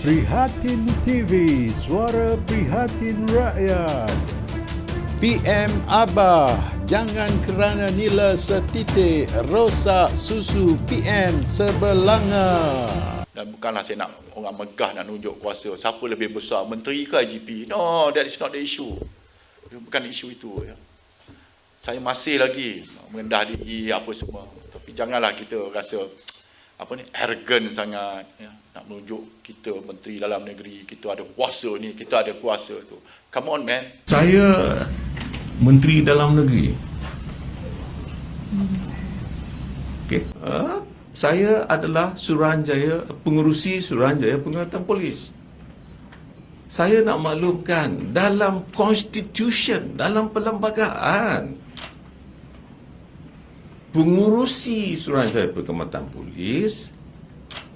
Prihatin TV, suara prihatin rakyat. PM Abah, jangan kerana nila setitik rosak susu PM sebelanga. Dan bukanlah saya nak orang megah nak nunjuk kuasa siapa lebih besar, menteri ke IGP. No, that is not the issue. Bukan isu itu. Ya. Saya masih lagi merendah diri apa semua. Tapi janganlah kita rasa arrogant sangat. Ya. Nak menunjuk kita menteri dalam negeri, kita ada kuasa ni, kita ada kuasa tu. Come on man. Saya menteri dalam negeri. Okay. Saya adalah Suruhanjaya, pengerusi Suruhanjaya Pengangkatan Polis. Saya nak maklumkan dalam constitution, dalam perlembagaan, pengurusi Suruhanjaya Pengangkatan Polis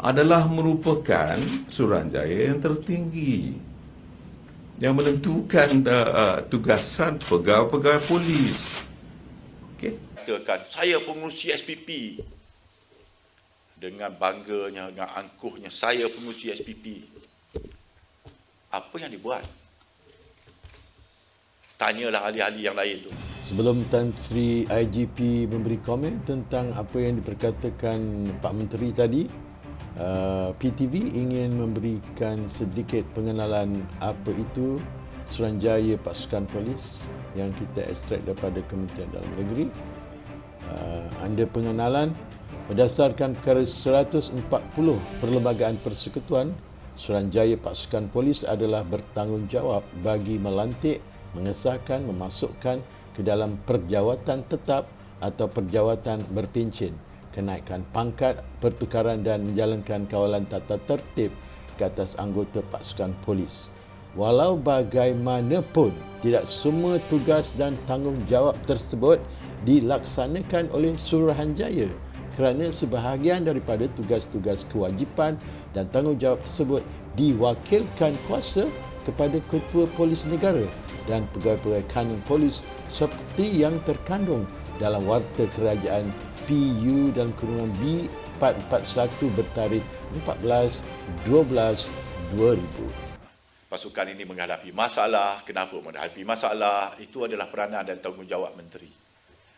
adalah merupakan Suruhanjaya yang tertinggi yang menentukan tugasan pegawai-pegawai polis. Okay. Katakan saya pengurusi SPP. Dengan bangganya, dengan angkuhnya, saya pengurusi SPP. Apa yang dibuat? Tanyalah ahli-ahli yang lain tu. Sebelum Tan Sri IGP memberi komen tentang apa yang diperkatakan Pak Menteri tadi, PTV ingin memberikan sedikit pengenalan apa itu Suruhanjaya Pasukan Polis yang kita ekstrak daripada Kementerian Dalam Negeri. Anda pengenalan berdasarkan perkara 140 Perlembagaan Persekutuan, Suruhanjaya Pasukan Polis adalah bertanggungjawab bagi melantik, mengesahkan, memasukkan ke dalam perjawatan tetap atau perjawatan berpencen, kenaikan pangkat, pertukaran dan menjalankan kawalan tata tertib ke atas anggota pasukan polis. Walau bagaimanapun, tidak semua tugas dan tanggungjawab tersebut dilaksanakan oleh Suruhanjaya kerana sebahagian daripada tugas-tugas kewajipan dan tanggungjawab tersebut diwakilkan kuasa kepada Ketua Polis Negara dan pegawai-pegawai kanun polis seperti yang terkandung dalam Warta Kerajaan PU dan kurungan B441 bertarikh 14/12/2000. Pasukan ini menghadapi masalah. Kenapa menghadapi masalah? Itu adalah peranan dan tanggungjawab menteri.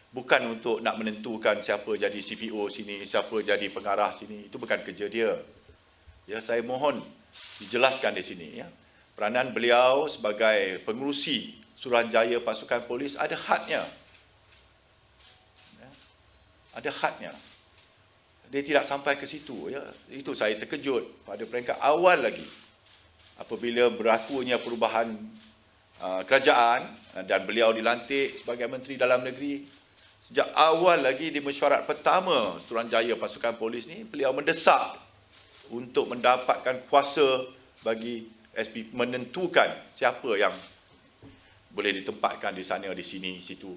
Bukan untuk nak menentukan siapa jadi CPO sini, siapa jadi pengarah sini. Itu bukan kerja dia. Ya, saya mohon dijelaskan di sini. Ya. Peranan beliau sebagai pengerusi Suruhanjaya Pasukan Polis ada hadnya. Ya. Ada hadnya. Dia tidak sampai ke situ. Ya. Itu saya terkejut pada peringkat awal lagi. Apabila berlakunya perubahan kerajaan dan beliau dilantik sebagai Menteri Dalam Negeri, sejak awal lagi di mesyuarat pertama Suruhanjaya Pasukan Polis ni, beliau mendesak untuk mendapatkan kuasa bagi SPP menentukan siapa yang boleh ditempatkan di sana, di sini, situ.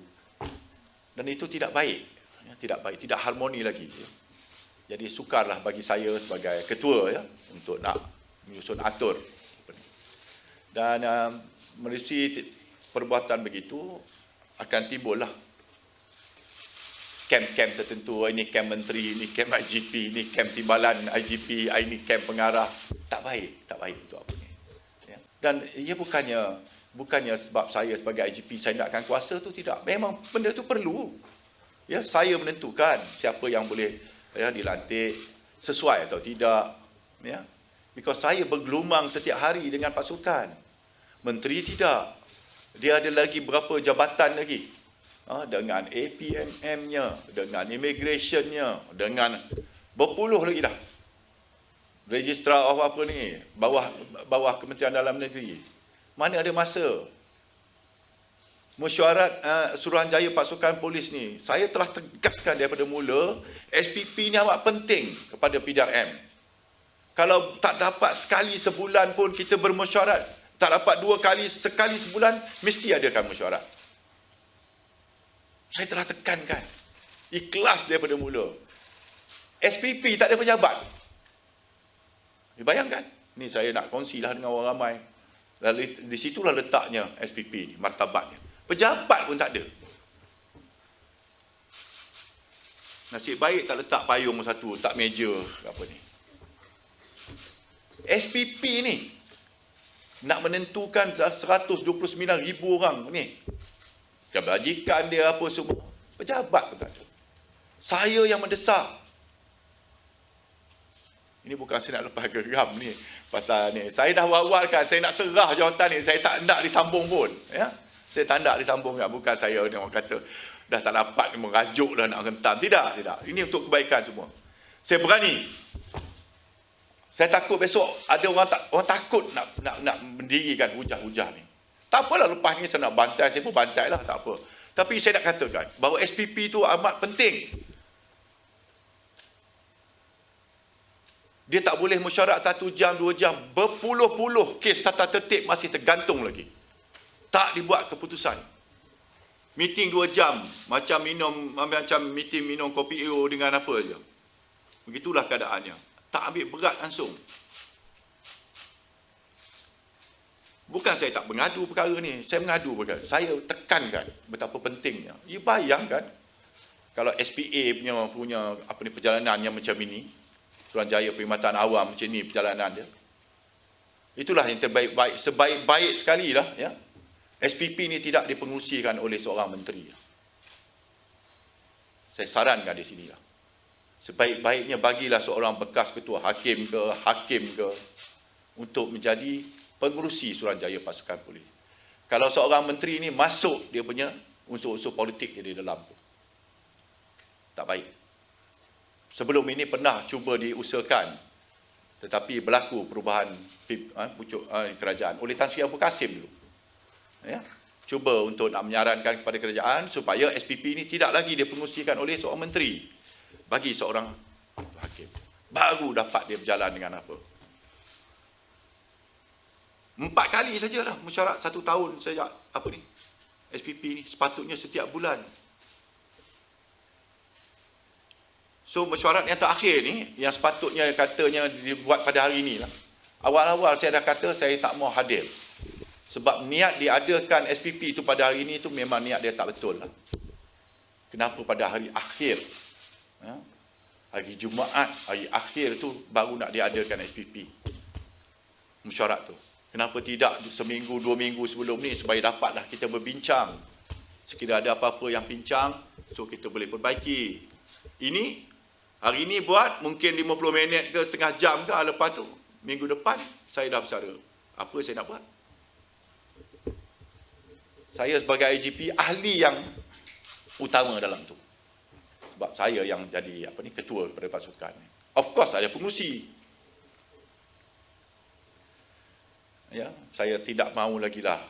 Dan itu tidak baik. Tidak baik, tidak harmoni lagi. Jadi sukarlah bagi saya sebagai ketua ya untuk nak menyusun atur. Dan melalui perbuatan begitu akan timbullah kem-kem tertentu. Ini kem menteri, ini kem IGP, ini kem timbalan IGP, ini kem pengarah. Tak baik untuk apa ni. Ya. Dan ia bukannya sebab saya sebagai IGP saya nakkan kuasa tu, tidak. Memang benda tu perlu. Ya, saya menentukan siapa yang boleh dilantik sesuai atau tidak. Ya. Because saya bergelumang setiap hari dengan pasukan. Menteri tidak. Dia ada lagi berapa jabatan lagi. Dengan APMM-nya, dengan immigration-nya, dengan berpuluh lagi dah. Registrar of apa ni, bawah Kementerian Dalam Negeri. Mana ada masa? Mesyuarat Suruhanjaya Pasukan Polis ni, saya telah tegaskan daripada mula, SPP ni amat penting kepada PDRM. Kalau tak dapat sekali sebulan pun kita bermesyuarat, tak dapat sekali sebulan, mesti adakan mesyuarat. Saya telah tekankan. Ikhlas daripada mula. SPP tak ada pejabat. Bayangkan. Ni saya nak kongsilah dengan orang ramai. Lalu di situlah letaknya SPP ni, martabatnya. Pejabat pun tak ada. Nasib baik tak letak payung satu, tak meja apa ni. SPP ni nak menentukan 129,000 orang ni. Kebajikan dia apa semua. Pejabat pun tak ada. Saya yang mendesak. Ini bukan saya nak lepas geram ni pasal ni. Saya dah awal-awalkan saya nak serah jawatan ni, saya tak nak disambung pun, ya. Saya tak nak disambung kan, bukan saya ni orang kata dah tak dapat merajuk dah nak rentam. Tidak. Ini untuk kebaikan semua. Saya berani. Saya takut besok ada orang takut nak mendirikan hujah-hujah ni. Tak apalah, lepas ni saya nak bantai, saya pun bantai lah, tak apa. Tapi saya nak katakan bahawa SPP tu amat penting. Dia tak boleh mesyuarat 1 jam, 2 jam. Berpuluh-puluh kes tata tertib masih tergantung lagi. Tak dibuat keputusan. Meeting 2 jam. Macam meeting minum kopi EO dengan apa je. Begitulah keadaannya. Tak ambil berat langsung. Bukan saya tak mengadu perkara ni. Saya mengadu perkara. Saya tekankan betapa pentingnya. You bayangkan kalau SPA punya perjalanan yang macam ini, Suruhanjaya Perkhidmatan Awam macam ni perjalanan dia. Itulah yang terbaik-baik, sebaik-baik sekali lah, ya. SPP ni tidak dipengerusikan oleh seorang menteri. Saya sarankan di sinilah. Sebaik-baiknya bagilah seorang bekas ketua hakim ke untuk menjadi pengerusi Suruhanjaya Pasukan Polis. Kalau seorang menteri ni masuk dia punya unsur-unsur politik di dalam tu, tak baik. Sebelum ini pernah cuba diusahakan, tetapi berlaku perubahan pucuk kerajaan oleh Tan Sri Abu Kasim dulu. Ya, cuba untuk nak menyarankan kepada kerajaan supaya SPP ini tidak lagi dipengerusikan oleh seorang menteri, bagi seorang hakim. Baru dapat dia berjalan dengan apa. 4 kali sajalah mesyuarat 1 tahun sejak SPP ni, sepatutnya setiap bulan. So mesyuarat yang terakhir ni, yang sepatutnya katanya dibuat pada hari ini lah. Awal-awal saya dah kata saya tak mau hadir. Sebab niat diadakan SPP itu pada hari ini itu memang niat dia tak betul lah. Kenapa pada hari akhir, ya, hari Jumaat, hari akhir tu baru nak diadakan SPP. Mesyuarat tu. Kenapa tidak seminggu, 2 minggu sebelum ni supaya dapatlah kita berbincang. Sekiranya ada apa-apa yang pincang, so kita boleh perbaiki. Ini hari ini buat mungkin 50 minit ke setengah jam ke, lepas tu minggu depan saya dah bercara. Apa saya nak buat? Saya sebagai IGP ahli yang utama dalam tu. Sebab saya yang jadi ketua kepada pasukan. Of course ada pengurusi. Ya, saya tidak mahu lagi lah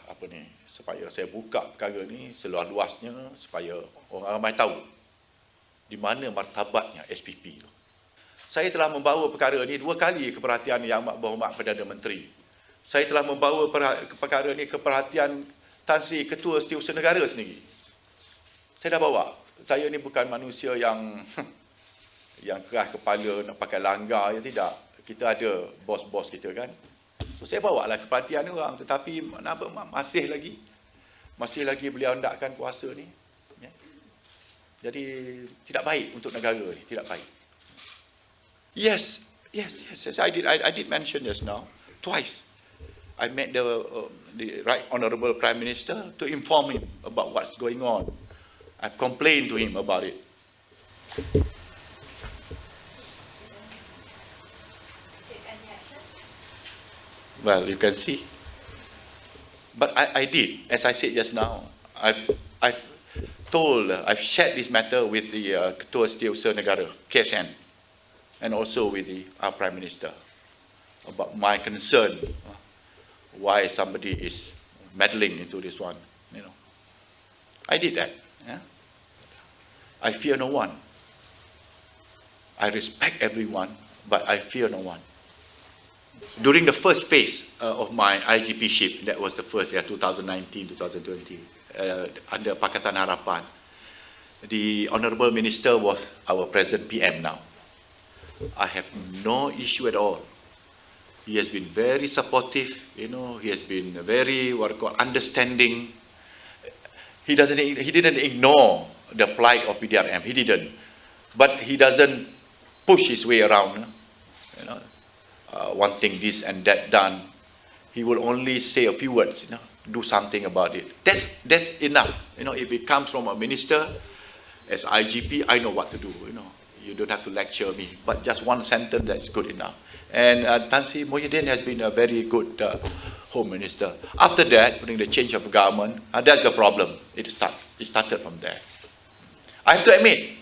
supaya saya buka perkara ni seluas-luasnya supaya orang ramai tahu di mana martabatnya SPP itu. Saya telah membawa perkara ini 2 kali ke perhatian Yang Amat Berhormat Perdana Menteri. Saya telah membawa perkara ini ke perhatian Tan Sri Ketua Setiausaha Negara sendiri. Saya dah bawa. Saya ni bukan manusia yang keras kepala nak pakai langgar, ya tidak. Kita ada bos-bos kita kan. So saya bawa lah ke perhatian orang, tetapi masih lagi beliau hendakkan kuasa ni. Jadi tidak baik untuk negara ni, tidak baik. Yes. I did mention just now, twice. I met the Right Honourable Prime Minister to inform him about what's going on. I complained to him about it. Well, you can see. But I did, as I said just now. I've shared this matter with the Ketua Setiausaha Negara, KSN, and also with our Prime Minister about my concern, why somebody is meddling into this one. I did that. Yeah? I fear no one. I respect everyone, but I fear no one. During the first phase of my IGP-ship, that was the first year, 2019-2020, under Pakatan Harapan, the Honourable Minister was our present PM now. I have no issue at all. He has been very supportive, he has been very, understanding. He didn't ignore the plight of PDRM, he didn't. But he doesn't push his way around, wanting this and that done, he will only say a few words, do something about it. That's enough. If it comes from a minister, as IGP, I know what to do. You don't have to lecture me, but just one sentence, that's good enough. And Tan Sri Muhyiddin has been a very good Home Minister. After that, during the change of government, that's the problem. It started from there. I have to admit,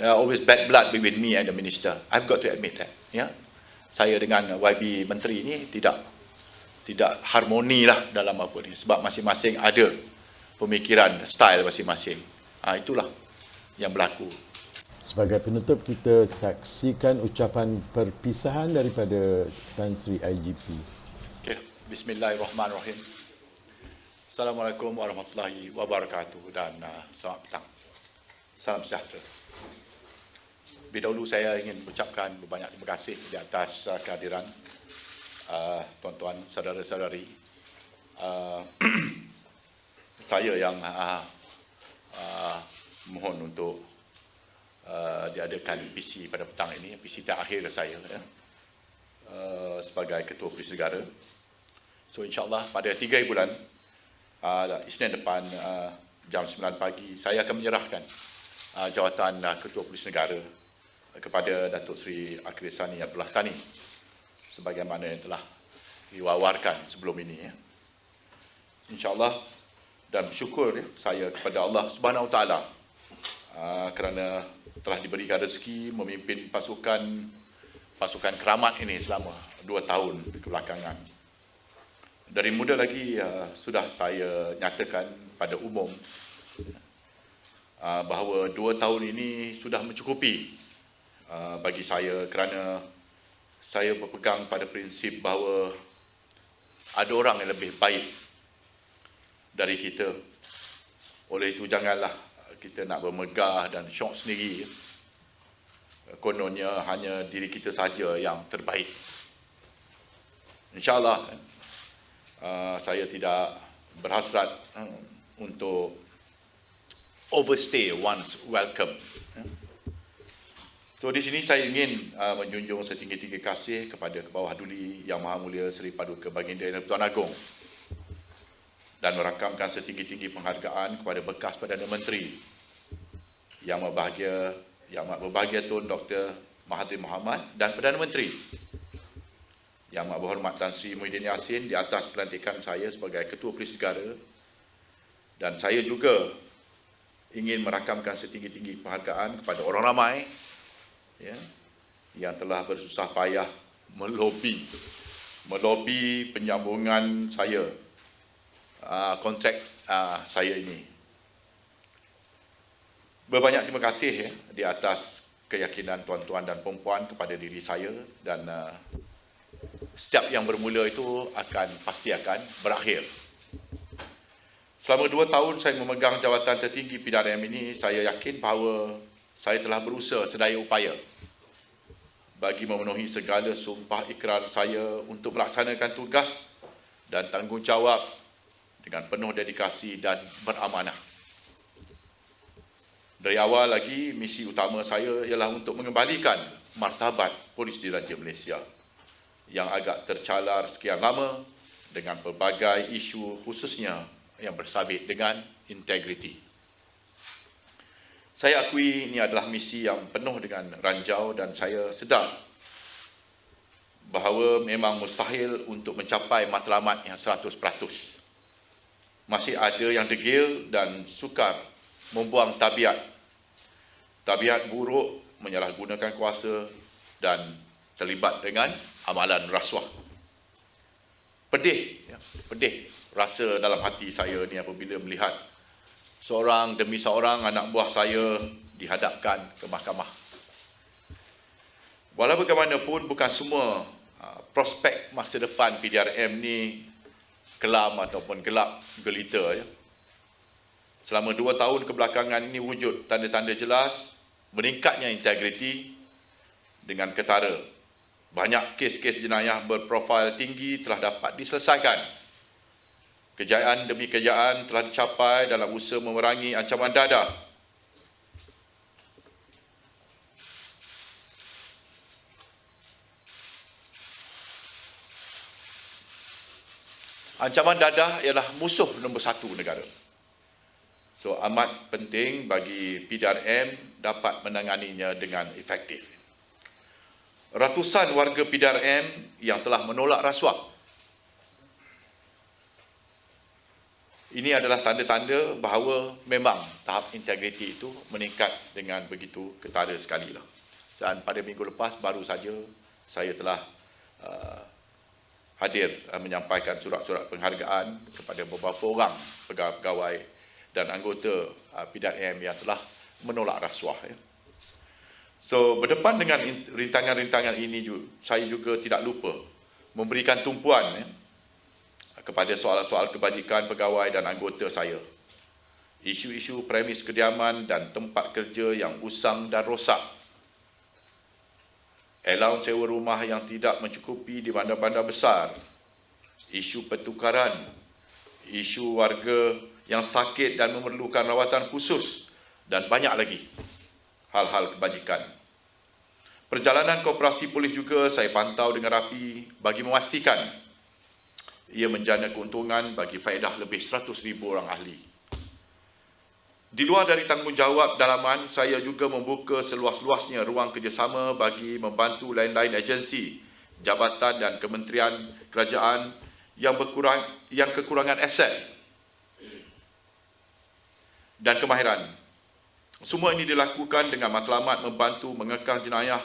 always bad blood between me and the minister. I've got to admit that. Saya dengan YB Menteri ni tidak harmoni lah dalam apa ni, sebab masing-masing ada pemikiran, style masing-masing. Itulah yang berlaku. Sebagai penutup, kita saksikan ucapan perpisahan daripada Tan Sri IGP. Okay. Bismillahirrahmanirrahim. Assalamualaikum warahmatullahi wabarakatuh dan selamat petang. Salam sejahtera. Lebih dahulu saya ingin mengucapkan berbanyak terima kasih di atas kehadiran tuan-tuan, saudara-saudari. Saya yang mohon untuk diadakan PC pada petang ini, PC terakhir saya sebagai Ketua Polis Negara. So insyaAllah pada 3 bulan, Isnin depan jam 9 pagi, saya akan menyerahkan jawatan Ketua Polis Negara kepada Datuk Seri Akhil Sani Abdullah Sani sebagaimana yang telah diwawarkan sebelum ini. InsyaAllah, dan bersyukur saya kepada Allah Subhanahu Wa Taala kerana telah diberikan rezeki memimpin pasukan keramat ini selama 2 tahun kebelakangan. Dari muda lagi sudah saya nyatakan pada umum bahawa 2 tahun ini sudah mencukupi bagi saya, kerana saya berpegang pada prinsip bahawa ada orang yang lebih baik dari kita. Oleh itu janganlah kita nak bermegah dan syok sendiri. Kononnya hanya diri kita saja yang terbaik. InsyaAllah saya tidak berhasrat untuk overstay one's welcome. So di sini saya ingin menjunjung setinggi-tinggi kasih kepada Kebawah Duli Yang Maha Mulia Seri Paduka Baginda Yang Pertuan Agong dan merakamkan setinggi-tinggi penghargaan kepada bekas Perdana Menteri Yang Berbahagia Tun Dr. Mahathir Mohamad dan Perdana Menteri Yang Berhormat Tan Sri Muhyiddin Yassin di atas pelantikan saya sebagai Ketua Polis Negara. Dan saya juga ingin merakamkan setinggi-tinggi penghargaan kepada orang ramai yang telah bersusah payah melobi penyambungan saya, kontrak saya ini. Berbanyak terima kasih di atas keyakinan tuan-tuan dan puan-puan kepada diri saya, dan setiap yang bermula itu pasti akan berakhir. Selama 2 tahun saya memegang jawatan tertinggi PDRM ini, saya yakin bahawa saya telah berusaha sedaya upaya bagi memenuhi segala sumpah ikrar saya untuk melaksanakan tugas dan tanggungjawab dengan penuh dedikasi dan beramanah. Dari awal lagi, misi utama saya ialah untuk mengembalikan martabat Polis Diraja Malaysia yang agak tercalar sekian lama dengan pelbagai isu, khususnya yang bersabit dengan integriti. Saya akui ini adalah misi yang penuh dengan ranjau dan saya sedar bahawa memang mustahil untuk mencapai matlamat yang 100%. Masih ada yang degil dan sukar membuang tabiat buruk, menyalahgunakan kuasa dan terlibat dengan amalan rasuah. Pedih rasa dalam hati saya ni apabila melihat seorang demi seorang anak buah saya dihadapkan ke mahkamah. Walau bagaimanapun, bukan semua prospek masa depan PDRM ni kelam ataupun gelap gelita. Selama 2 tahun kebelakangan ini wujud tanda-tanda jelas meningkatnya integriti dengan ketara. Banyak kes-kes jenayah berprofil tinggi telah dapat diselesaikan. Kejayaan demi kejayaan telah dicapai dalam usaha memerangi ancaman dadah. Ancaman dadah ialah musuh nombor satu negara. So amat penting bagi PDRM dapat menanganinya dengan efektif. Ratusan warga PDRM yang telah menolak rasuah. Ini adalah tanda-tanda bahawa memang tahap integriti itu meningkat dengan begitu ketara sekali lah. Dan pada minggu lepas baru saja saya telah hadir menyampaikan surat-surat penghargaan kepada beberapa orang pegawai dan anggota PDRM yang telah menolak rasuah. So, berdepan dengan rintangan-rintangan ini, saya juga tidak lupa memberikan tumpuan kepada soal-soal kebajikan pegawai dan anggota saya. Isu-isu premis kediaman dan tempat kerja yang usang dan rosak. Allowance sewa rumah yang tidak mencukupi di bandar-bandar besar. Isu pertukaran. Isu warga yang sakit dan memerlukan rawatan khusus. Dan banyak lagi hal-hal kebajikan. Perjalanan koperasi polis juga saya pantau dengan rapi bagi memastikan ia menjana keuntungan bagi faedah lebih 100,000 orang ahli. Di luar dari tanggungjawab dalaman, saya juga membuka seluas-luasnya ruang kerjasama bagi membantu lain-lain agensi, jabatan dan kementerian kerajaan yang kekurangan aset dan kemahiran. Semua ini dilakukan dengan matlamat membantu mengekang jenayah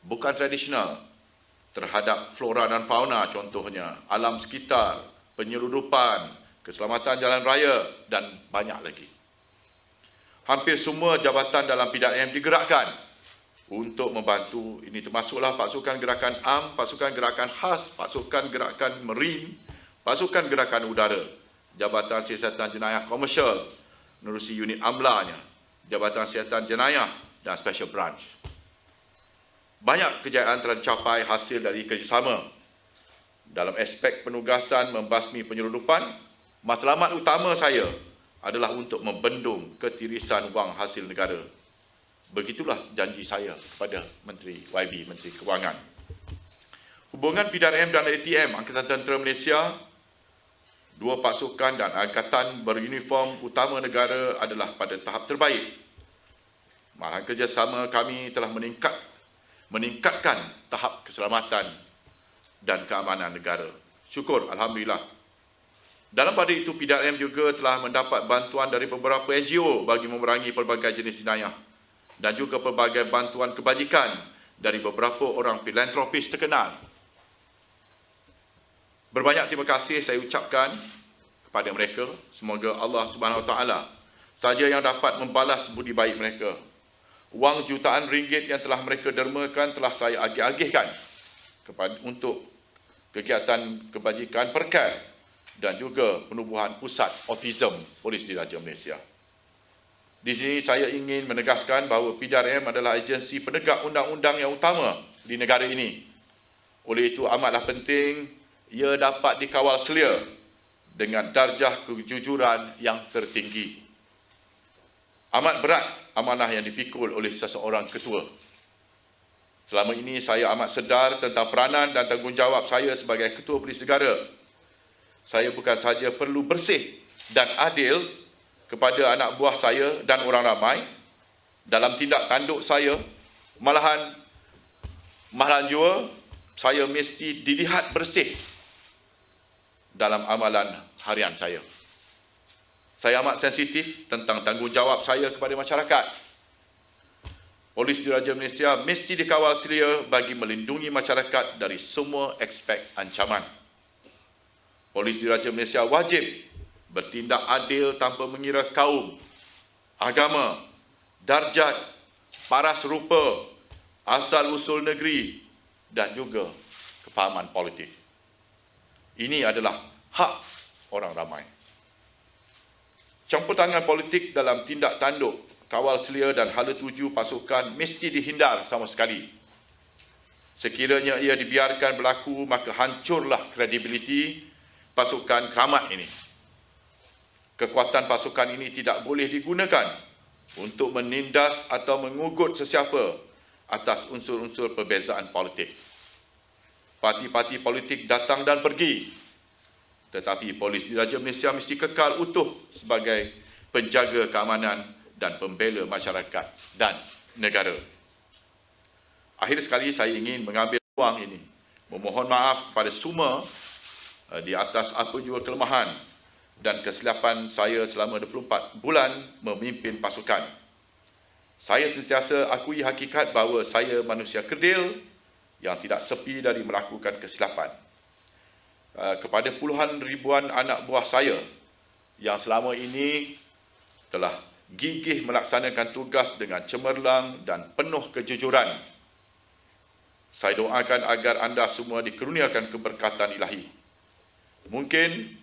bukan tradisional terhadap flora dan fauna, contohnya alam sekitar, penyeludupan, keselamatan jalan raya dan banyak lagi. Hampir semua jabatan dalam PDRM digerakkan untuk membantu. Ini termasuklah pasukan gerakan AM, pasukan gerakan khas, pasukan gerakan marine, pasukan gerakan udara, Jabatan Siasatan Jenayah Komersial, menerusi unit AMLA-nya, Jabatan Siasatan Jenayah dan Special Branch. Banyak kejayaan telah dicapai hasil dari kerjasama. Dalam aspek penugasan membasmi penyeludupan, matlamat utama saya adalah untuk membendung ketirisan wang hasil negara. Begitulah janji saya kepada Menteri YB, Menteri Kewangan. Hubungan PDRM dan ATM, Angkatan Tentera Malaysia, dua pasukan dan angkatan beruniform utama negara adalah pada tahap terbaik. Malahan kerjasama kami telah meningkatkan tahap keselamatan dan keamanan negara. Syukur, Alhamdulillah. Dalam pada itu, PDRM juga telah mendapat bantuan dari beberapa NGO bagi memerangi pelbagai jenis jenayah dan juga pelbagai bantuan kebajikan dari beberapa orang filantropis terkenal. Berbanyak terima kasih saya ucapkan kepada mereka. Semoga Allah Subhanahu Wa Taala saja yang dapat membalas budi baik mereka. Wang jutaan ringgit yang telah mereka dermakan telah saya agih-agihkan untuk kegiatan kebajikan perkat dan juga penubuhan pusat autism Polis Diraja Malaysia. Di sini saya ingin menegaskan bahawa PDRM adalah agensi penegak undang-undang yang utama di negara ini. Oleh itu amatlah penting ia dapat dikawal selia dengan darjah kejujuran yang tertinggi. Amat berat amanah yang dipikul oleh seseorang ketua. Selama ini saya amat sedar tentang peranan dan tanggungjawab saya sebagai Ketua Polis Negara. Saya bukan sahaja perlu bersih dan adil kepada anak buah saya dan orang ramai dalam tindak tanduk saya, malahan juga saya mesti dilihat bersih dalam amalan harian saya. Saya amat sensitif tentang tanggungjawab saya kepada masyarakat. Polis Diraja Malaysia mesti dikawal selia bagi melindungi masyarakat dari semua aspek ancaman. Polis Diraja Malaysia wajib bertindak adil tanpa mengira kaum, agama, darjat, paras rupa, asal-usul negeri dan juga kefahaman politik. Ini adalah hak orang ramai. Campur tangan politik dalam tindak tanduk, kawal selia dan hala tuju pasukan mesti dihindar sama sekali. Sekiranya ia dibiarkan berlaku, maka hancurlah kredibiliti pasukan keramat ini. Kekuatan pasukan ini tidak boleh digunakan untuk menindas atau mengugut sesiapa atas unsur-unsur perbezaan politik. Parti-parti politik datang dan pergi. Tetapi Polis Diraja Malaysia mesti kekal utuh sebagai penjaga keamanan dan pembela masyarakat dan negara. Akhir sekali saya ingin mengambil peluang ini memohon maaf kepada semua di atas apa jua kelemahan dan kesilapan saya selama 24 bulan memimpin pasukan. Saya sentiasa akui hakikat bahawa saya manusia kerdil yang tidak sepi dari melakukan kesilapan. Kepada puluhan ribuan anak buah saya yang selama ini telah gigih melaksanakan tugas dengan cemerlang dan penuh kejujuran, saya doakan agar anda semua dikurniakan keberkatan ilahi. Mungkin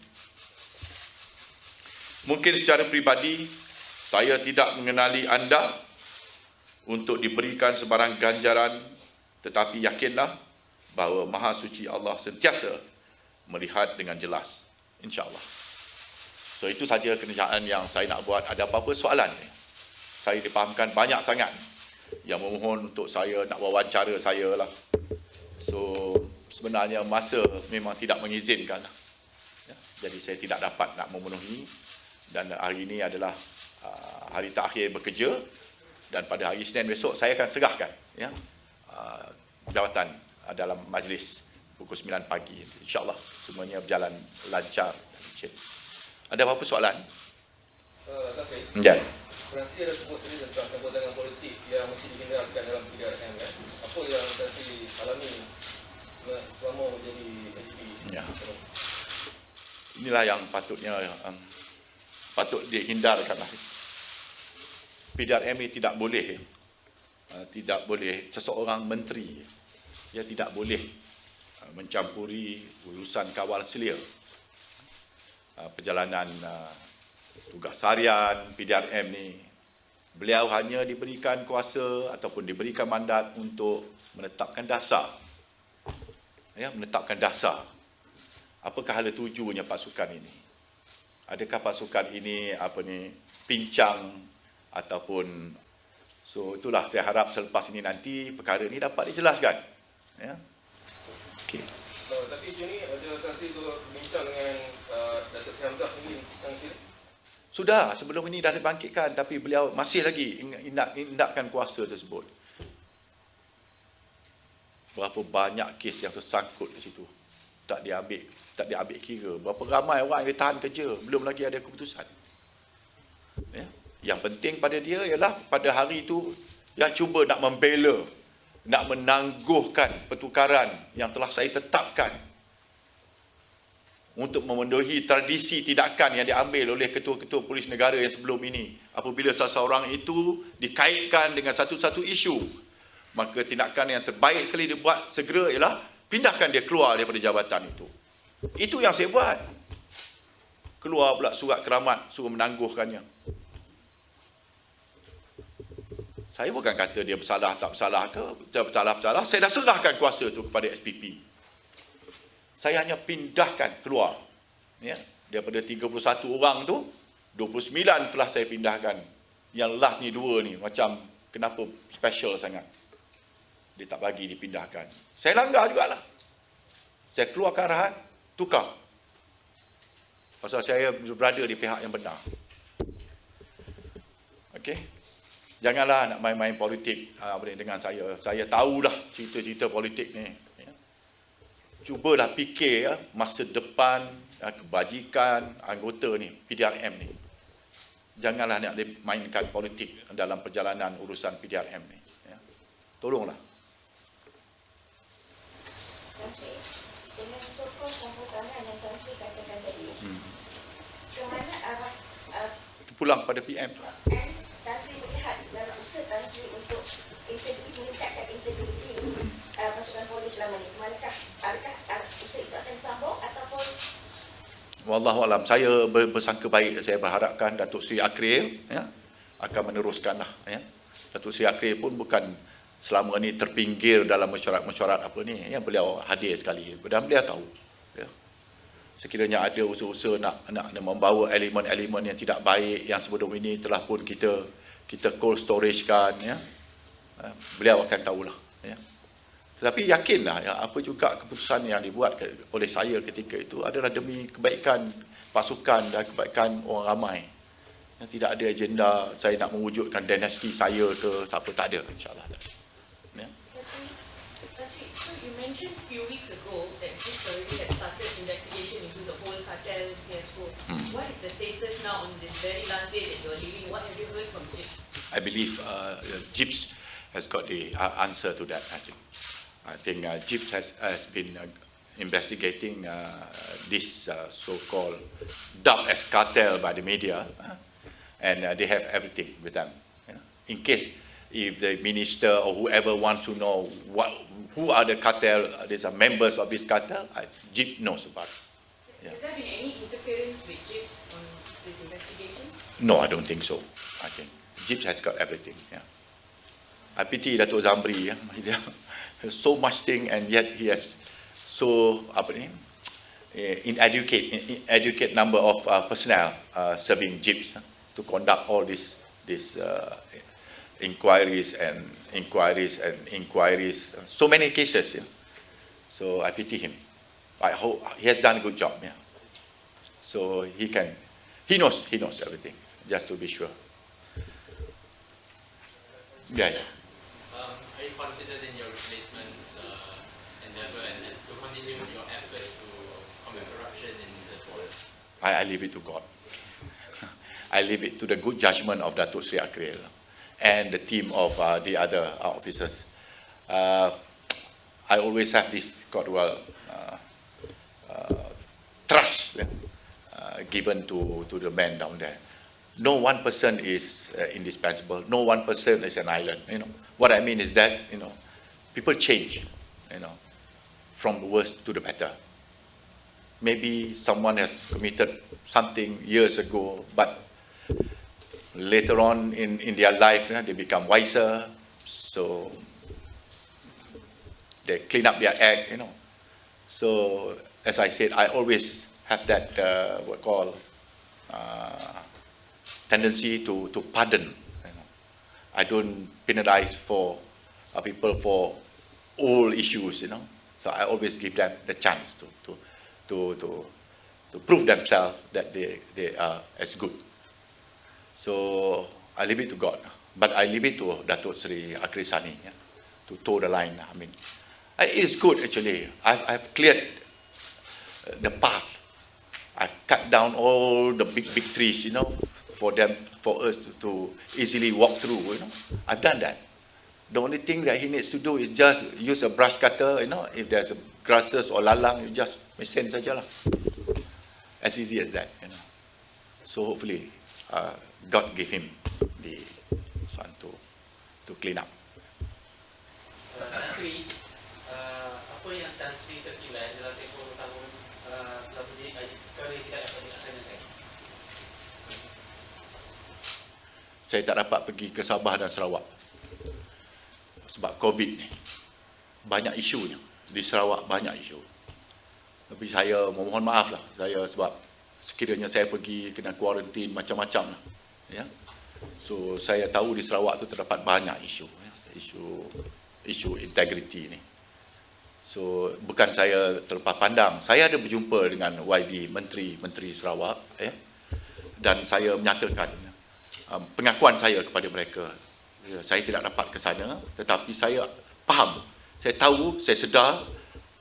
secara pribadi saya tidak mengenali anda untuk diberikan sebarang ganjaran, tetapi yakinlah bahawa Maha Suci Allah sentiasa melihat dengan jelas, insya-Allah. So itu saja kerjaan yang saya nak buat. Ada apa-apa soalan? Saya dipahamkan banyak sangat yang memohon untuk saya nak wawancara saya lah. So sebenarnya masa memang tidak mengizinkan lah. Ya, jadi saya tidak dapat nak memenuhi, dan hari ini adalah hari terakhir bekerja, dan pada hari Isnin besok saya akan serahkan jawatan dalam majlis pukul 9 pagi. InsyaAllah semuanya berjalan lancar. Ada apa-apa soalan? Ya. Nanti ada sebut tadi tentang campur politik yang mesti dihindarkan dalam PDRM. Apa yang nanti alami selama menjadi AGP? Ya. Inilah yang patut dihindarkan. PDRM ini tidak boleh seseorang menteri, dia tidak boleh mencampuri urusan kawal selia perjalanan tugas harian PDRM ni. Beliau hanya diberikan kuasa ataupun diberikan mandat untuk menetapkan dasar. Menetapkan dasar. Apakah hala tujuannya pasukan ini? Adakah pasukan ini pincang ataupun itulah saya harap selepas ini nanti perkara ini dapat dijelaskan. Ya. Okey. Tapi Juni ada tansi untuk bincang dengan Datuk Seri Hamzah ini tansi? Sudah, sebelum ini dah dibangkitkan, tapi beliau masih lagi indakkan kuasa tersebut. Berapa banyak kes yang tersangkut di situ, tak diambil kira. Berapa ramai orang yang ditahan kerja, belum lagi ada keputusan. Ya. Yang penting pada dia ialah pada hari itu dia cuba nak membela, nak menangguhkan pertukaran yang telah saya tetapkan untuk memenuhi tradisi tindakan yang diambil oleh ketua-ketua polis negara yang sebelum ini. Apabila seseorang itu dikaitkan dengan satu-satu isu, maka tindakan yang terbaik sekali dibuat segera ialah pindahkan dia keluar daripada jabatan itu. Itu yang saya buat. Keluar pula surat keramat suruh menangguhkannya. Saya bukan kata dia bersalah tak bersalah ke, dia bersalah. Saya dah serahkan kuasa itu kepada SPP. Saya hanya pindahkan keluar. Ya, daripada 31 orang tu, 29 telah saya pindahkan. Yang last ni 2 ni macam kenapa special sangat. Dia tak bagi dipindahkan. Saya langgar jugalah. Saya keluarkan arahan, tukar. Pasal saya berada di pihak yang benar. Okey. Janganlah nak main-main politik dengan saya. Saya tahulah cerita-cerita politik ni. Ya. Cubalah fikir masa depan kebajikan anggota ni, PDRM ni. Janganlah nak mainkan politik dalam perjalanan urusan PDRM ni. Ya. Tolonglah. Tansi, dengan sokong campur tangan yang Tansi katakan tadi, ke mana arah pulang pada PM tu. Tansi melihat dalam usaha Tansi untuk meningkatkan integriti pasukan polis selama ini, manakah adakah usaha itu akan disambung ataupun? Wallahualam, saya bersangka baik. Saya berharapkan Datuk Seri Akril akan meneruskanlah. Ya. Datuk Seri Akril pun bukan selama ni terpinggir dalam mesyuarat apa ni. Ya, beliau hadir sekali dan beliau tahu. Ya. Sekiranya ada usaha-usaha nak membawa elemen-elemen yang tidak baik yang sebelum ini telah pun kita cold storage kan, ya. Beliau akan tahulah. Ya. Tetapi yakinlah ya, apa juga keputusan yang dibuat oleh saya ketika itu adalah demi kebaikan pasukan dan kebaikan orang ramai. Yang tidak ada agenda saya nak mewujudkan dinasti saya ke siapa, tak ada, insyaAllah. Ya. So you mentioned a few weeks ago that Gibbs already had started investigation into the whole cartel fiasco. What is the status now on this very last day that you're leaving? What have you heard from Gibbs? I believe Gibbs has got the answer to that. I think Gibbs has been investigating this so-called dubbed as cartel by the media, and they have everything with them. In case if the minister or whoever wants to know who are the cartel, these are members of this cartel, Gibbs knows about it. Yeah. Has there been any interference with Gibbs on these investigations? No, I don't think so. I think Gibbs has got everything. Yeah. I pity Datuk Zamri. He has so much thing, and yet he has so inadequate number of personnel serving Gibbs to conduct all these inquiries. So many cases. Yeah. So I pity him. I hope he has done a good job. Yeah. So he knows everything. Just to be sure. Yeah. Are you confident in your replacement's endeavor and to continue your effort to combat corruption in the forest? I leave it to God. I leave it to the good judgment of Datuk Seri Akril and the team of the other officers. I always have this trust given to the men down there. No one person is indispensable. No one person is an island. What I mean is that people change. From the worst to the better. Maybe someone has committed something years ago, but later on in their life, they become wiser. So they clean up their act. So as I said, I always have that tendency to pardon. I don't penalize for people for all issues. So I always give them the chance to prove themselves that they are as good. So I leave it to God, but I leave it to Datuk Seri Akrisani to toe the line. I mean, it is good actually. I've cleared the path. I've cut down all the big trees, for us to easily walk through. I've done that. The only thing that he needs to do is just use a brush cutter. If there's grasses or lalang, you just mesin saja lah. As easy as that. So hopefully, God give him the one to clean up. Tan Sri, apa yang Tan Sri terkilai dalam tempoh tahun selama ini kerana tidak dapat dilaksanakan? Saya tak dapat pergi ke Sabah dan Sarawak sebab COVID ni. Banyak isunya. Di Sarawak banyak isu. Tapi saya mohon maaf lah. Sebab sekiranya saya pergi kena kuarantin macam-macam lah. Ya. So saya tahu di Sarawak tu terdapat banyak isu. Isu integriti ni. So bukan saya terlepas pandang. Saya ada berjumpa dengan YB, Menteri Sarawak. Dan saya menyatakan pengakuan saya kepada mereka. Saya tidak dapat ke sana, tetapi saya faham, saya tahu, saya sedar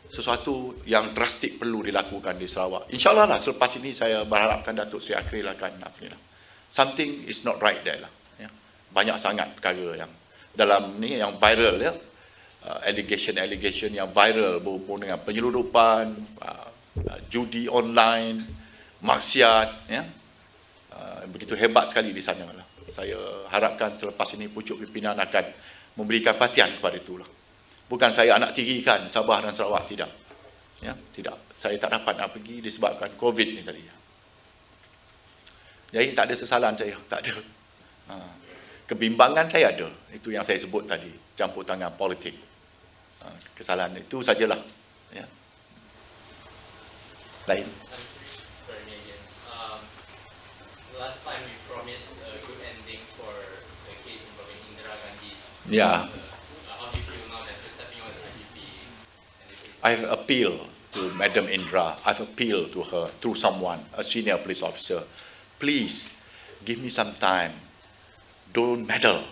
sesuatu yang drastik perlu dilakukan di Sarawak. InsyaAllah lah, selepas ini saya berharapkan Datuk Seri Akril akan something is not right there lah. Banyak sangat perkara yang dalam ni yang viral allegation yang viral berhubung dengan penyeludupan, judi online, maksiat, begitu hebat sekali di sana lah. Saya harapkan selepas ini pucuk pimpinan akan memberikan perhatian kepada itulah. Bukan saya anak tirikan Sabah dan Sarawak, tidak. Tidak. Saya tak dapat nak pergi disebabkan COVID ni tadi. Jadi tak ada kesalahan saya, tak ada. Kebimbangan saya ada. Itu yang saya sebut tadi, campur tangan politik. Kesalahan itu sajalah. Lain. Last time you promised a good ending for the case involving Indira Gandhi's. Yeah. How do you feel now that you're stepping on as IGP? I've appealed to Madam Indra. I've appealed to her through someone, a senior police officer. Please give me some time. Don't meddle.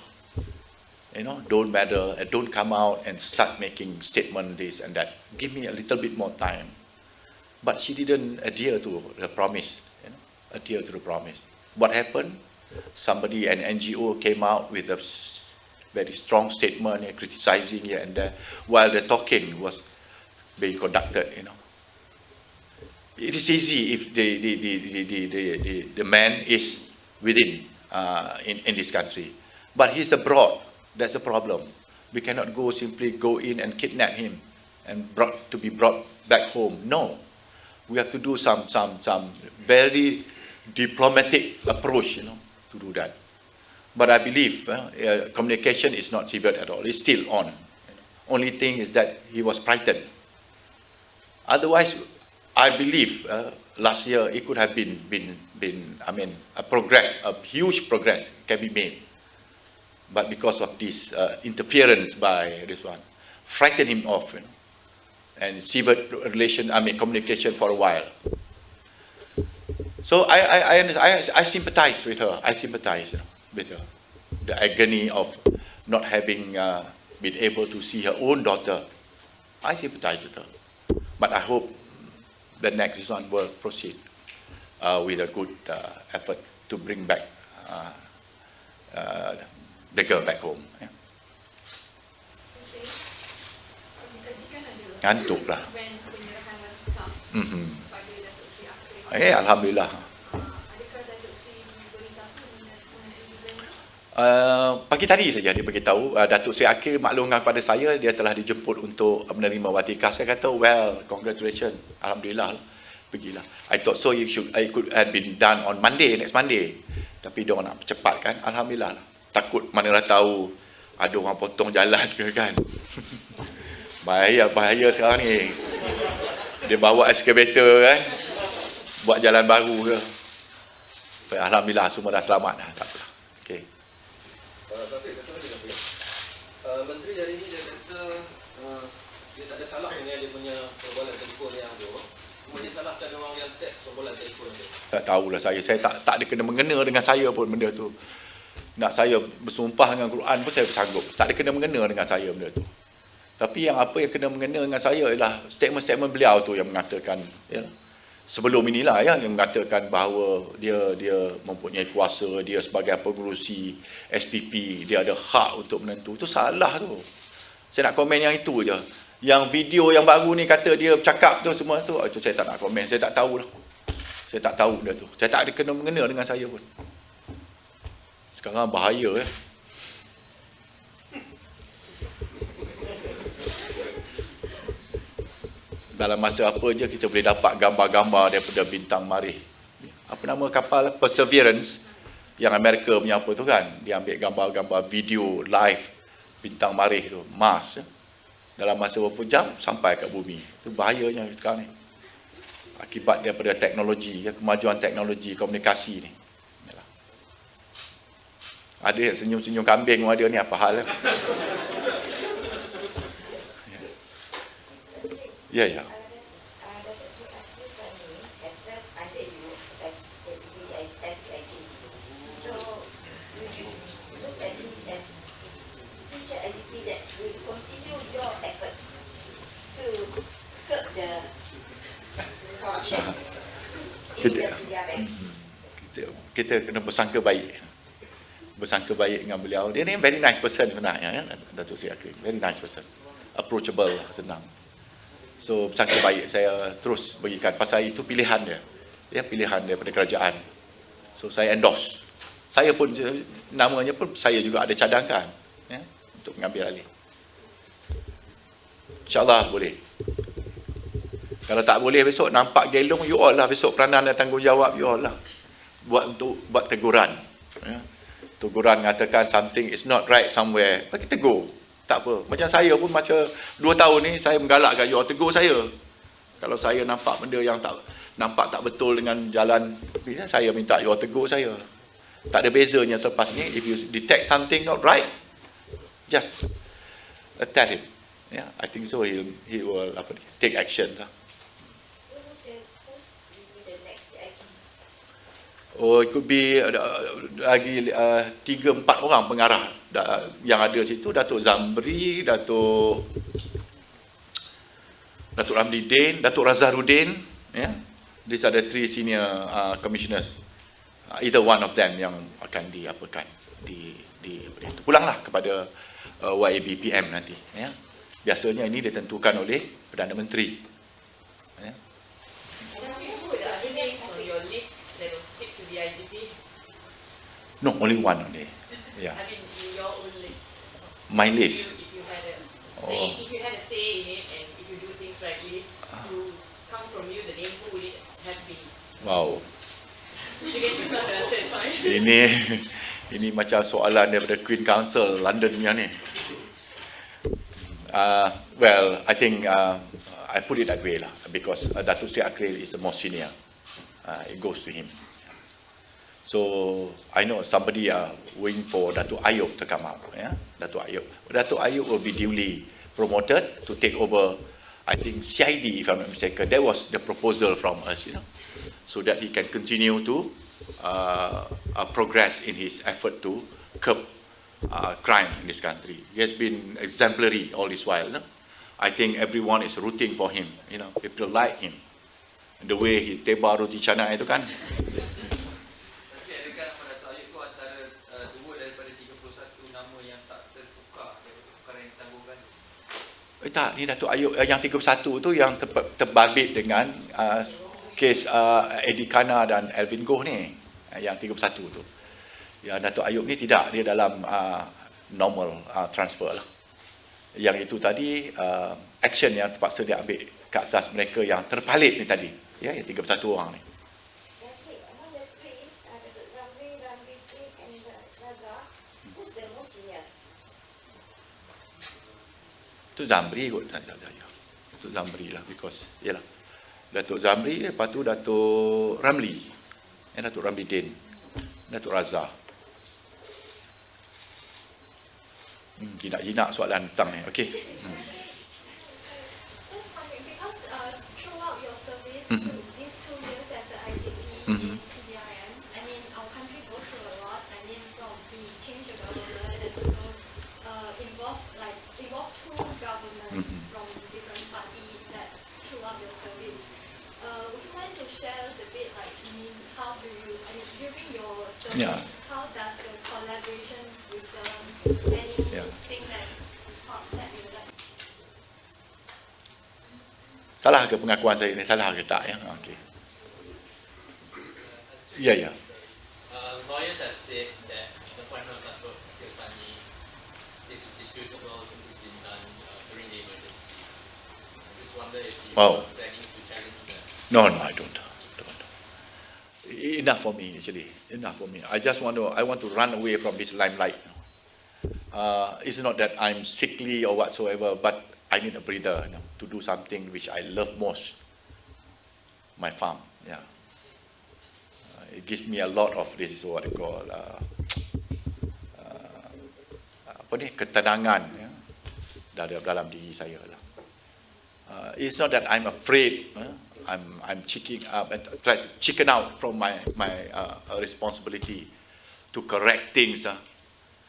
Don't meddle and don't come out and start making statement this and that. Give me a little bit more time. But she didn't adhere to the promise. Adhere to the promise. What happened? Somebody, an NGO, came out with a very strong statement criticizing here and there, while the talking was being conducted. It is easy if the man is within in this country, but he's abroad. That's the problem. We cannot simply go in and kidnap him and be brought back home. No, we have to do some very diplomatic approach, to do that. But I believe communication is not severed at all. It's still on. Only thing is that he was frightened. Otherwise, I believe last year it could have been a huge progress can be made. But because of this interference by this one, frightened him off, and severed communication for a while. So I sympathize with her. I sympathize with her. The agony of not having been able to see her own daughter. I sympathize with her. But I hope the next one will proceed with a good effort to bring back the girl back home. Yeah. Ngantuk lah. Alhamdulillah. Pagi tadi saja dia beritahu, Datuk Seri Akil maklumkan kepada saya dia telah dijemput untuk menerima watikah. Saya kata, well, congratulations, alhamdulillah, pergilah. I thought so it could have been done on next Monday. Tapi dia nak percepatkan, alhamdulillah. Takut mana dah tahu ada orang potong jalan ke kan. Bahaya sekarang ni. Dia bawa excavator kan, buat jalan baru ke. Alhamdulillah semua dah selamat dah. Tak apalah. Okey. Menteri hari ini dia kata dia tak ada salah dengan dia punya perbualan telefon yang tu. Cuma dia salahkan orang yang tag perbualan telefon tu. Tak tahulah saya tak ada kena mengena dengan saya pun benda tu. Nak saya bersumpah dengan Quran pun saya bersanggup. Tak ada kena mengena dengan saya benda tu. Tapi yang kena mengena dengan saya ialah statement-statement beliau tu yang mengatakan, sebelum inilah yang mengatakan bahawa dia mempunyai kuasa, dia sebagai pengurusi SPP, dia ada hak untuk menentu. Itu salah tu. Saya nak komen yang itu je. Yang video yang baru ni kata dia bercakap tu semua tu, itu saya tak nak komen. Saya tak tahulah. Saya tak tahu benda tu. Saya tak ada kena mengena dengan saya pun. Sekarang bahaya Dalam masa apa je kita boleh dapat gambar-gambar daripada bintang marikh. Apa nama kapal Perseverance yang Amerika punya apa tu kan? Dia ambil gambar-gambar video live bintang marikh tu, Mars. Dalam masa berapa jam sampai kat bumi. Itu bahayanya sekarang ni. Akibat daripada teknologi, kemajuan teknologi komunikasi ni. Ada senyum-senyum kambing ada ni apa hal? Ya. Datuk Seri Akil Sani has served under you as deputy SPIG. So, you look at him as future IGP that will continue your effort to curb the corruptions in the PDRM. Kita kena bersangka baik dengan beliau. Dia ni very nice person sebenarnya, Datuk Seri Akil. Very nice person. Approachable, senang. So, bersangka baik saya terus bagikan. Pasal itu pilihan dia. Dia pilihan daripada kerajaan. So, saya endorse. Saya pun, namanya pun saya juga ada cadangkan untuk mengambil alih. InsyaAllah boleh. Kalau tak boleh besok nampak gelong, you all lah. Besok peranan dan tanggungjawab you all lah. Buat teguran. Teguran mengatakan something is not right somewhere. Bagi tegur. Tak apa. Macam saya pun macam 2 tahun ni saya menggalakkan you all tegur saya. Kalau saya nampak benda yang nampak tak betul dengan jalan, saya minta you all tegur saya. Tak ada bezanya selepas ni. If you detect something not right, just attack him. Yeah, I think so. He will take action lah. So who's will be the next DIG? Oh, it could be lagi 3-4 orang pengarah yang ada situ. Datuk Zamri, Datuk Ramli Din, Datuk Razarudin. Yeah, these are the 3 senior commissioners. Either one of them yang akan diapakan pulanglah kepada YAB PM nanti. Yeah. Biasanya ini ditentukan oleh Perdana Menteri. Yeah. Who are the other names on your list that will stick to the IGP? No, only one only. Yeah. I mean, in your own list. My list. If you had a say in it, and if you do things rightly, to come from you, the name, who would it have been? Wow. You can choose not to answer, it's fine. Ini macam soalan daripada Queen Council London punya ni. Well, I think I put it that way lah, because Datuk Seri Akril is the most senior. It goes to him. So I know somebody are waiting for Datuk Ayub to come out. Yeah, Datuk Ayub will be duly promoted to take over. I think CID, if I'm not mistaken, that was the proposal from us, so that he can continue to progress in his effort to curb crime in this country. He has been exemplary all this while. I think everyone is rooting for him. People like him. The way he tebar roti canai itu kan. Tapi adakah nama Datuk Ayub tu antara 2 daripada 31 nama yang tak tertukar daripada perkara yang ditangguhkan? Tak, ni Datuk Ayub yang 31 tu yang terbabit dengan kes Eddie Kana dan Alvin Goh ni, yang 31 tu. Yang Datuk Ayub ni tidak, dia dalam normal transfer lah. Yang itu tadi action yang terpaksa dia ambil ke atas mereka yang terpalit ni tadi, ya, yang 31 orang ni. That's it. Among the 3, Datuk Zamri, Ramli Din and Razak, who's the most senior? Tu Zamri kot. Tu Zamri lah, because yalah. Datuk Zamri, lepas tu Datuk Ramli. Datuk Ramli Din. Datuk Razak. Jinak-jinak soalan hutang ni. Okey. Just wondering, because throughout your service, these 2 years as the IGP in PDRM, I mean, our country goes through a lot. I mean, from the change of government and also involve 2 governments from different parties that throughout your service. Would you mind to share us a bit, how do you, during your service, how does the collaboration with anything that thoughts that you like? Salah ke pengakuan saya ni? Salah ke tak? Ya? Okey. Ya. Lawyers have said that the appointment of Datuk Sani is disputable since it's been done during the emergency. I just wonder if you are planning to challenge that. No, I don't. Enough for me, actually. Enough for me. I want to run away from this limelight. It's not that I'm sickly or whatsoever, but I need a breather, to do something which I love most. My farm, yeah. It gives me a lot of this, what I call ketenangan, ya, dalam diri saya lah. It's not that I'm afraid. I'm chicken up and try to chicken out from my responsibility to correct things.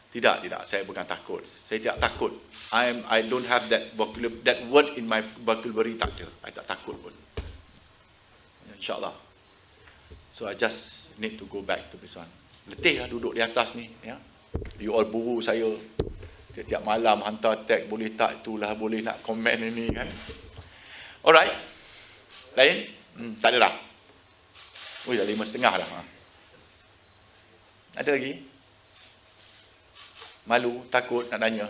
Tidak, saya bukan takut. Saya tidak takut. I don't have that word in my vocabulary, tak ada. I tak takut pun. InsyaAllah. So I just need to go back to this one. Letih lah duduk di atas ni. Ya. You all buru saya. Tiap-tiap malam hantar tag, boleh tak itulah, boleh nak komen ini kan. Alright. Lain? Tak ada dah. Oh, dah 5:30 dah. Ada lagi? Malu, takut nak tanya.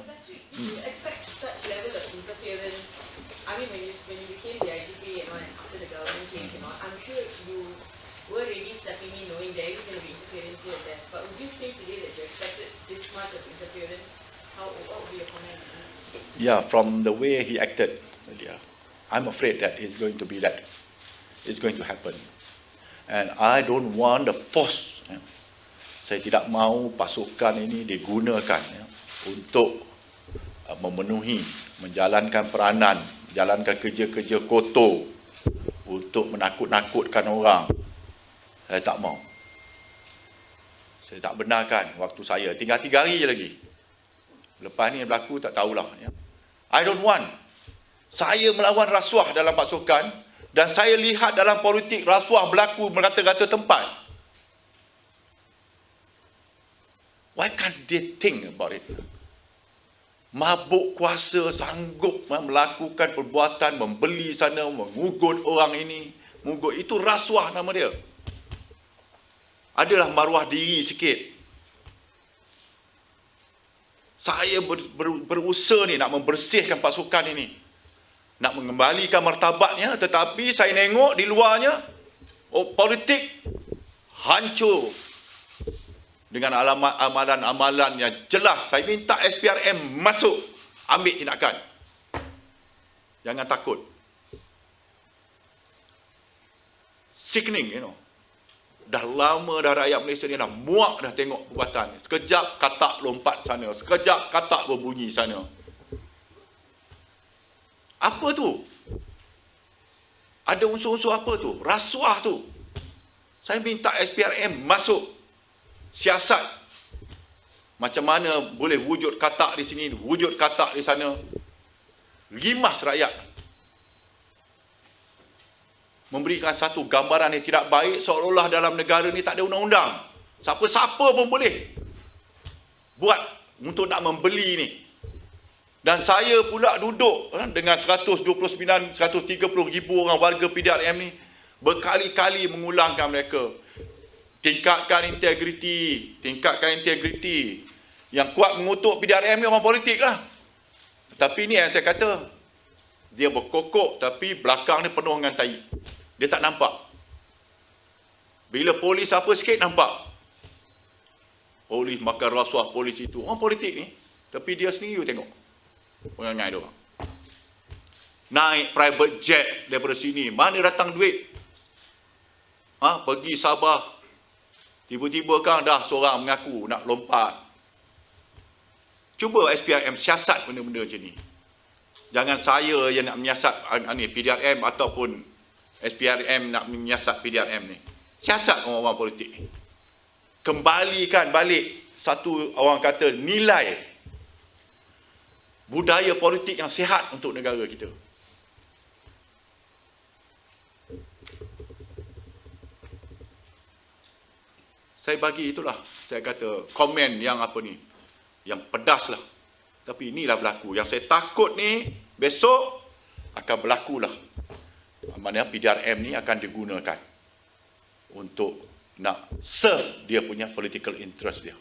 Do you expect such level of interference? I mean, when you became the IGP and after the government change and all, I'm sure you were already stepping in knowing there is going to be interference here and there. But would you say today that you expected this much of interference? What would be your comment on this? Yeah, from the way he acted earlier, I'm afraid that it's going to be that. It's going to happen. And I don't want the force. Ya. Saya tidak mahu pasukan ini digunakan, ya, untuk memenuhi, menjalankan peranan, jalankan kerja-kerja kotor untuk menakut-nakutkan orang. Saya tak mau. Saya tak benarkan waktu saya. Tinggal 3 hari je lagi. Lepas ni yang berlaku tak tahulah. Ya. I don't want. Saya melawan rasuah dalam pasukan dan saya lihat dalam politik rasuah berlaku merata-rata tempat. Why can't they think about it? Mabuk kuasa sanggup melakukan perbuatan, membeli sana, mengugut orang ini, mengugut. Itu rasuah nama dia. Adalah maruah diri sikit. Saya berusaha ni nak membersihkan pasukan ini. Nak mengembalikan martabatnya, tetapi saya tengok di luarnya, politik hancur. Dengan amalan-amalan yang jelas. Saya minta SPRM masuk, ambil tindakan. Jangan takut. Sickening, you know. Dah lama dah rakyat Malaysia ni dah muak dah tengok perbuatan. Sekejap katak lompat sana, sekejap katak berbunyi sana. Apa tu? Ada unsur-unsur apa tu? Rasuah tu. Saya minta SPRM masuk. Siasat. Macam mana boleh wujud katak di sini, wujud katak di sana. Rimas rakyat. Memberikan satu gambaran yang tidak baik seolah-olah dalam negara ni tak ada undang-undang. Siapa-siapa pun boleh buat untuk nak membeli ni. Dan saya pula duduk dengan 129, 130 ribu orang warga PDRM ni berkali-kali mengulangkan mereka. Tingkatkan integriti. Yang kuat mengutuk PDRM ni orang politik lah. Tapi ni yang saya kata, dia berkokok tapi belakang ni penuh dengan tai. Dia tak nampak. Bila polis apa sikit nampak. Polis makan rasuah, polis itu. Orang politik ni. Tapi dia sendiri tengok. Perangai dia orang. Naik private jet daripada sini. Mana datang duit? Pergi Sabah. Tiba-tiba kan dah seorang mengaku nak lompat. Cuba SPRM siasat benda-benda macam ni. Jangan saya yang nak menyiasat PDRM ataupun SPRM nak menyiasat PDRM ni. Siasat orang-orang politik ni. Kembalikan balik satu orang kata nilai budaya politik yang sihat untuk negara kita. Saya bagi itulah, saya kata komen yang apa ni, yang pedas lah. Tapi inilah berlaku. Yang saya takut ni, besok akan berlaku lah. Mana PDRM ni akan digunakan untuk nak serve dia punya political interest dia.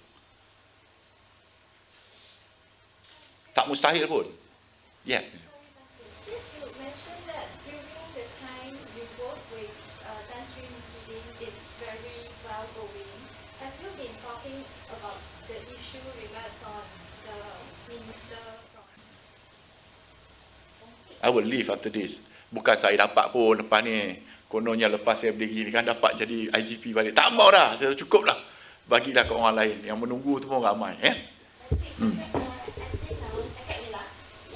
Tak mustahil pun. Yes. Since you mentioned that during the time you work with Tan Sri Muhyiddin, it's very well going. Have you been talking about the issue regards on the minister from? I will leave after this. Bukan saya dapat pun lepas ni. Kononnya lepas saya beli gini kan dapat jadi IGP balik. Tak mau dah. Saya cukup lah. Bagilah ke orang lain. Yang menunggu tu pun ramai.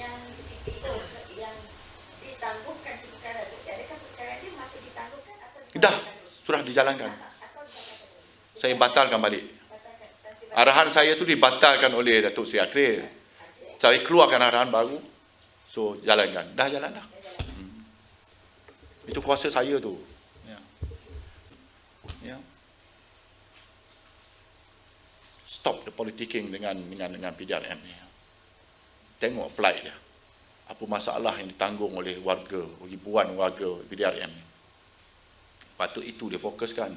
Yang CPO yang ditangguhkan perkara tu, adakah perkara dia masih ditangguhkan atau Dah. Sudah dijalankan. Saya batalkan balik. Arahan saya tu dibatalkan oleh Datuk Seri Akhril. Saya keluarkan arahan baru. So jalankan. Dah jalan dah. Itu kuasa saya tu. Ya. Stop the politicking dengan PDRM ni. Tengok plight dia. Apa masalah yang ditanggung oleh warga, ribuan warga PDRM ni. Patut itu dia fokuskan.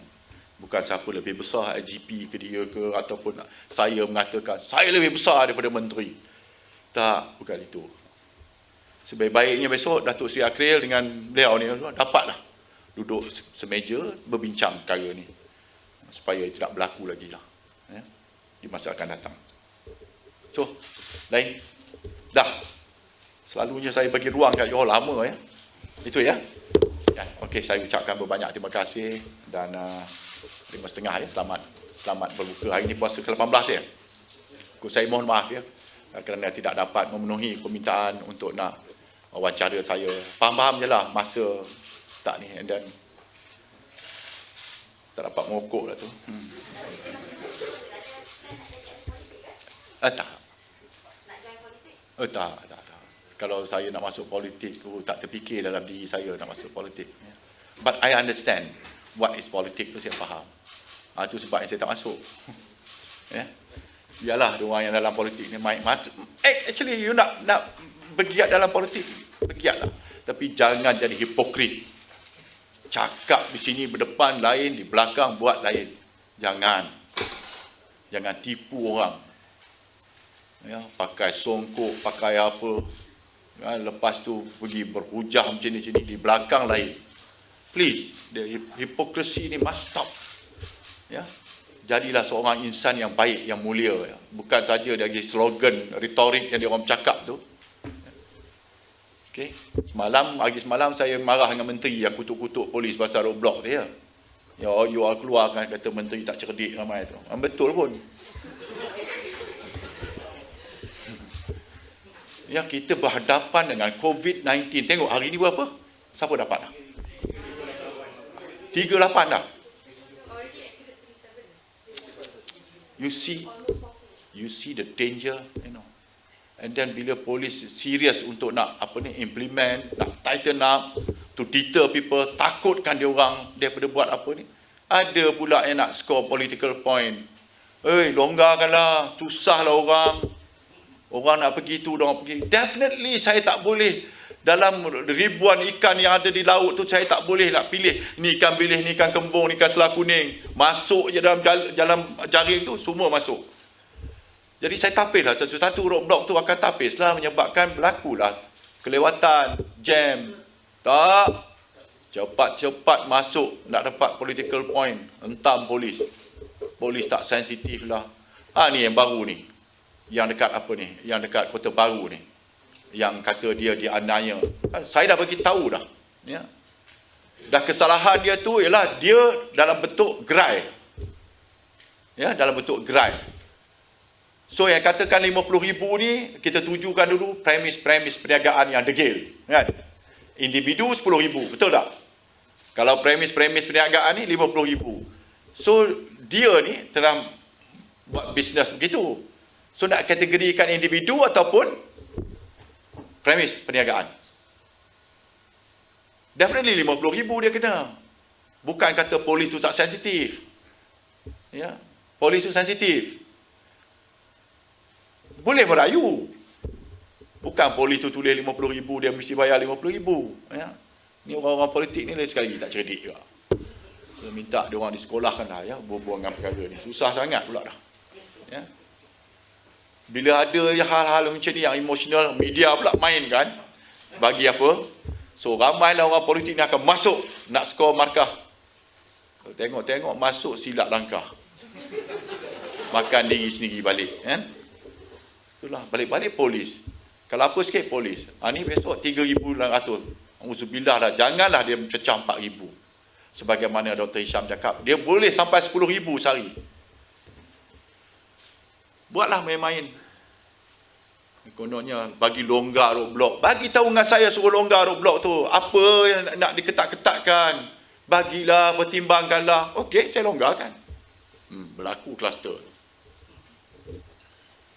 Bukan siapa lebih besar IGP ke dia ke, ataupun saya mengatakan saya lebih besar daripada menteri. Tak, bukan itu. Sebaik-baiknya besok Datuk Seri Akhril dengan beliau ni dapatlah duduk semeja berbincang perkara ni supaya tidak berlaku lagi lah di masa akan datang. So, lain dah. Selalunya saya bagi ruang kat you lama ya. Itu ya. Okey, saya ucapkan berbanyak terima kasih dan 5.30 ya. Selamat berbuka. Hari ini puasa ke-18 ya. Saya mohon maaf ya. kerana tidak dapat memenuhi permintaan untuk nak wawancara saya. Faham-faham je lah masa tak ni, and then tak dapat mengokok lah tu. Tak. Tak. Kalau saya nak masuk politik tu, tak terfikir dalam diri saya nak masuk politik. But I understand what is politik tu, saya faham. Itu sebab yang saya tak masuk. Biarlah diorang yang dalam politik ni masuk. Actually, you nak bergiat dalam politik, bergiatlah. Tapi jangan jadi hipokrit. Cakap di sini berdepan lain, di belakang buat lain. Jangan tipu orang. Pakai songkok, pakai apa. Lepas tu pergi berhujah macam ni sini, di belakang lain. Please, the hypocrisy ni must stop. Jadilah seorang insan yang baik, yang mulia. Bukan saja dari slogan, retorik yang dia orang cakap tu. Okay. Hari semalam saya marah dengan menteri yang kutuk-kutuk polis pasal roadblock dia. You all keluarkan kata menteri tak cerdik ramai tu. Betul pun. Kita berhadapan dengan COVID-19. Tengok hari ni berapa? Siapa dapat dah? 38 dah. You see the danger, And then bila polis serius untuk nak implement, nak tighten up, to deter people, takutkan dia orang daripada buat apa ni. Ada pula yang nak score political point. Longgarkanlah, susahlah orang. Orang nak pergi tu, orang pergi. Definitely saya tak boleh dalam ribuan ikan yang ada di laut tu, saya tak boleh nak pilih ni ikan bilis, ni ikan kembung, ni ikan selah kuning. Masuk je dalam jaring tu, semua masuk. Jadi saya tapislah, satu roadblock tu akan tapislah, menyebabkan berlakulah kelewatan, jam. Tak. Cepat-cepat masuk, nak dapat political point, hentam polis. Polis tak sensitif lah. Ni yang baru ni. Yang dekat apa ni? Yang dekat Kota Baru ni. Yang kata dia dianiaya. Saya dah bagi tahu dah. Dah kesalahan dia tu ialah dia dalam bentuk gerai. Dalam bentuk gerai. So yang katakan 50,000 ni, kita tujukan dulu premis perniagaan yang degil. Kan? Individu 10,000. Betul tak? Kalau premis perniagaan ni 50,000. So dia ni tengah buat bisnes begitu. So nak kategorikan individu ataupun premis perniagaan. Definitely 50,000 dia kena. Bukan kata polis tu tak sensitif. Polis tu sensitif. Boleh merayu. Bukan polis tu tulis 50,000, dia mesti bayar 50,000. Ni orang-orang politik ni sekali lagi tak cerdik juga. Dia minta dia orang disekolahkan lah, berbual dengan perkara ni. Susah sangat pula dah. Bila ada hal-hal macam ni yang emosional, media pula main kan. Bagi apa? So ramailah orang politik ni akan masuk nak skor markah. Tengok masuk silap langkah. Makan diri sendiri balik. Itulah balik-balik polis. Kalau apa sikit polis. Ni besok 3,800. Auzubillah dah. Janganlah dia cecah 4,000. Sebagaimana Dr. Hisham cakap. Dia boleh sampai 10,000 sehari. Buatlah main-main. Kononnya bagi longgar roadblock. Bagi tahu dengan saya suruh longgar roadblock tu. Apa yang nak diketat-ketatkan. Bagilah, pertimbangkanlah. Okey, saya longgarkan. Berlaku kluster.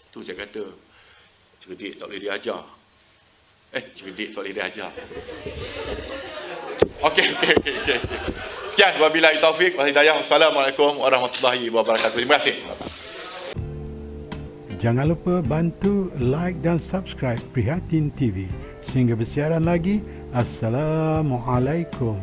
Tu saya kata, cerdik tak boleh diajar. Cerdik tak boleh diajar. Okey. Sekian, wabillahi taufiq wal hidayah. Wassalamualaikum warahmatullahi wabarakatuh. Terima kasih. Jangan lupa bantu like dan subscribe Prihatin TV. Sehingga bersiaran lagi. Assalamualaikum.